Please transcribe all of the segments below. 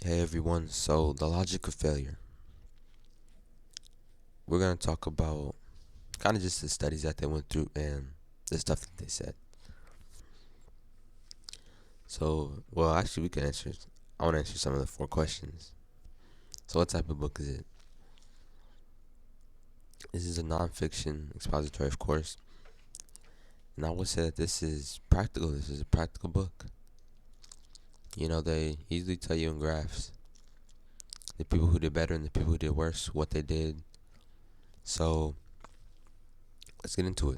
Hey everyone, so the logic of failure. We're going to talk about kind of just the studies that they went through and the stuff that they said. So, well, actually, we can answer. I want to answer some of the four questions. So, what type of book is it? This is a nonfiction expository, of course. And I would say that this is practical. This is a practical book. You know, they easily tell you in graphs the people who did better and the people who did worse, what they did. So, let's get into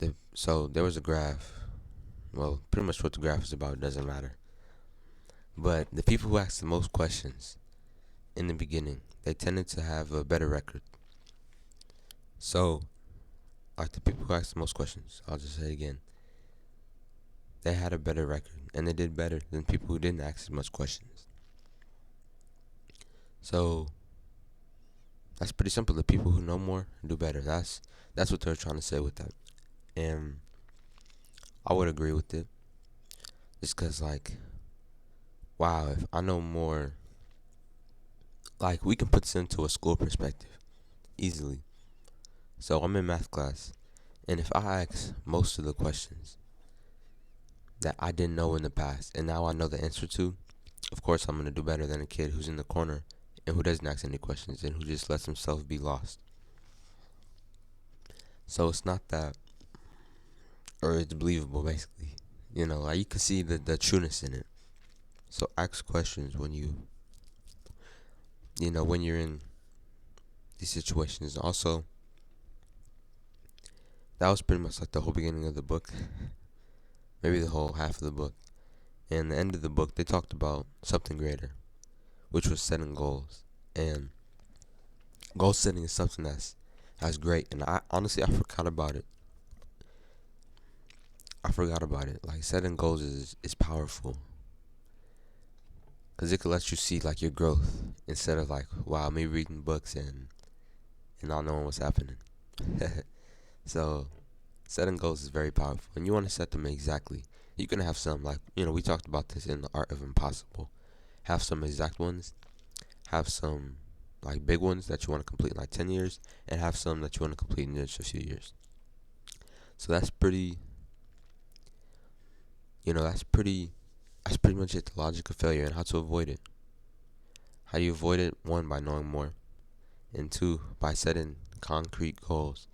it. So, there was a graph. Well, pretty much what the graph is about doesn't matter. But the people who asked the most questions in the beginning, they tended to have a better record. So, like the people who asked the most questions, I'll just say it again, they had a better record and they did better than people who didn't ask as much questions. So, that's pretty simple. The people who know more do better. That's what they're trying to say with that. And I would agree with it. Just cuz like wow, if I know more, like we can put this into a school perspective easily. So, I'm in math class, and if I ask most of the questions that I didn't know in the past and now I know the answer to, of course I'm going to do better than a kid who's in the corner and who doesn't ask any questions and who just lets himself be lost. So it's not that, or it's believable basically. You know, like you can see the trueness in it. So ask questions when when you're in these situations. Also, that was pretty much like the whole beginning of the book, maybe the whole half of the book. And the end of the book, they talked about something greater, which was setting goals. And goal setting is something that's great. And I honestly I forgot about it. I forgot about it. Like setting goals is powerful because it could let you see like your growth instead of like wow me reading books and not knowing what's happening. So setting goals is very powerful, and you want to set them exactly. You can have some like we talked about this in the art of impossible. Have some exact ones. Have some like big ones that you want to complete in like 10 years, and have some that you want to complete in just a few years. So that's pretty. That's pretty. That's pretty much it. The logic of failure and how to avoid it. How do you avoid it? One, by knowing more, and two, by setting concrete goals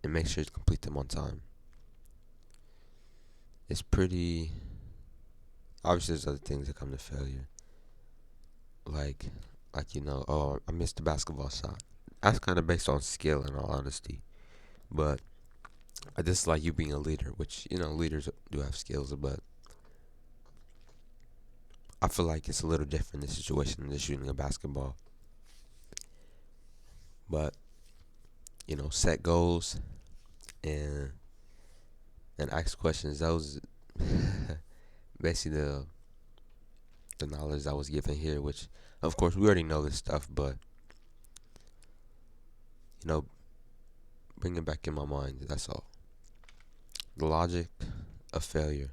and make sure to complete them on time. It's pretty. Obviously, there's other things that come to failure, like oh, I missed the basketball shot. That's kind of based on skill, in all honesty. But I just like you being a leader, which leaders do have skills, but I feel like it's a little different in this situation than just shooting a basketball. But set goals and ask questions. That was basically the knowledge I was given here, which of course we already know this stuff, but you know, bring it back in my mind. That's all. The logic of failure.